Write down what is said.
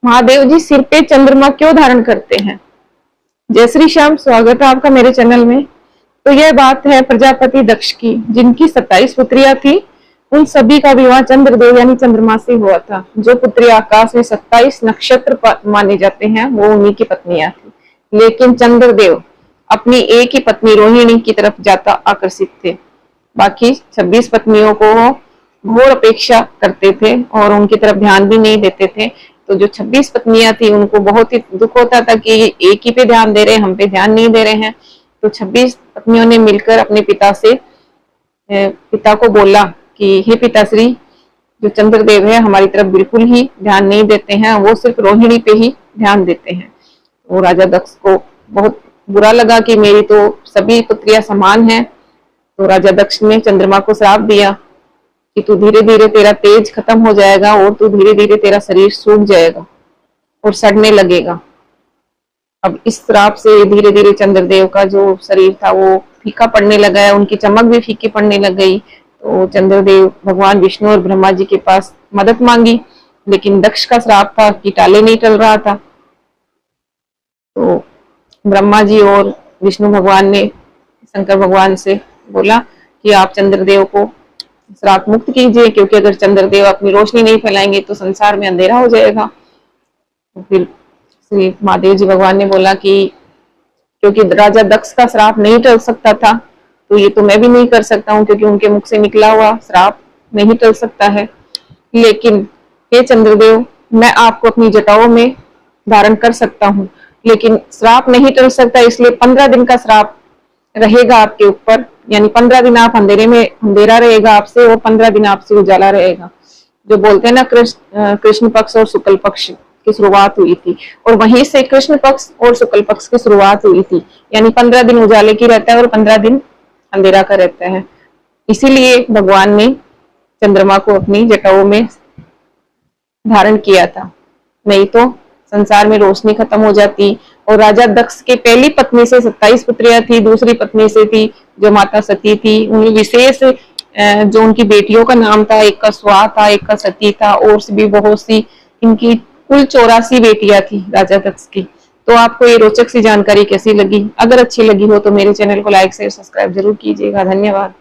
महादेव जी सिर पे चंद्रमा क्यों धारण करते हैं? जय श्री श्याम, स्वागत है आपका मेरे चैनल में। तो यह बात है प्रजापति दक्ष की, जिनकी 27 पुत्रियां थी। उन सभी का विवाह चंद्रदेव यानी चंद्रमा से हुआ था। जो पुत्री आकाश में 27 नक्षत्र माने जाते हैं वो उन्हीं की पत्नियां थी। लेकिन चंद्रदेव अपनी एक ही पत्नी रोहिणी की तरफ ज्यादा आकर्षित थे। बाकी 26 पत्नियों को घोर अपेक्षा करते थे और उनकी तरफ ध्यान भी नहीं देते थे। तो जो 26 पत्नियां थी उनको बहुत ही दुख होता था कि एक ही पे ध्यान दे रहे, हम पे ध्यान नहीं दे रहे हैं। तो 26 पत्नियों ने मिलकर अपने पिता को बोला कि हे पिताश्री, जो चंद्रदेव है हमारी तरफ बिल्कुल ही ध्यान नहीं देते हैं, वो सिर्फ रोहिणी पे ही ध्यान देते हैं। वो राजा दक्ष को बहुत बुरा लगा कि मेरी तो सभी पुत्रियां समान हैं। तो राजा दक्ष ने चंद्रमा को श्राप दिया कि तू धीरे धीरे तेरा तेज खत्म हो जाएगा और तू धीरे धीरे तेरा शरीर सूख जाएगा और सड़ने लगेगा। अब इस श्राप से धीरे धीरे चंद्रदेव का जो शरीर था वो फीका पड़ने लगा है, उनकी चमक भी फीकी पड़ने लग गई। तो चंद्रदेव भगवान विष्णु और ब्रह्मा जी के पास मदद मांगी, लेकिन दक्ष का श्राप था कि टाले नहीं टल रहा था। तो ब्रह्मा जी और विष्णु भगवान ने शंकर भगवान से बोला कि आप चंद्रदेव को श्राप मुक्त कीजिए, क्योंकि अगर चंद्रदेव अपनी रोशनी नहीं फैलाएंगे तो संसार में अंधेरा हो जाएगा। तो फिर श्री महादेव जी भगवान ने बोला कि क्योंकि राजा दक्ष का श्राप नहीं टल सकता था, तो ये तो मैं भी नहीं कर सकता हूँ, क्योंकि उनके मुख से निकला हुआ श्राप नहीं टल सकता है। लेकिन हे चंद्रदेव, मैं आपको अपनी जटाओं में धारण कर सकता हूँ, लेकिन श्राप नहीं टल सकता, इसलिए 15 दिन का श्राप रहेगा आपके ऊपर। यानी 15 दिन आप अंधेरा रहेगा आपसे और 15 दिन आपसे उजाला रहेगा। जो बोलते हैं ना, कृष्ण पक्ष और शुक्ल पक्ष की शुरुआत हुई थी, और वहीं से कृष्ण पक्ष और शुक्ल पक्ष की शुरुआत हुई थी। यानी 15 दिन उजाले की रहता है और 15 दिन अंधेरा का रहता है। इसीलिए भगवान ने चंद्रमा को अपनी जटाओं में धारण किया था, नहीं तो संसार में रोशनी खत्म हो जाती। और राजा दक्ष के पहली पत्नी से 27 पुत्रियां थी, दूसरी पत्नी से थी जो माता सती थी। उनमें विशेष जो उनकी बेटियों का नाम था, एक का स्वा था, एक का सती था, और भी बहुत सी, इनकी कुल 84 बेटियां थी राजा दक्ष की। तो आपको ये रोचक सी जानकारी कैसी लगी? अगर अच्छी लगी हो तो मेरे चैनल को लाइक शेयर सब्सक्राइब जरूर कीजिएगा। धन्यवाद।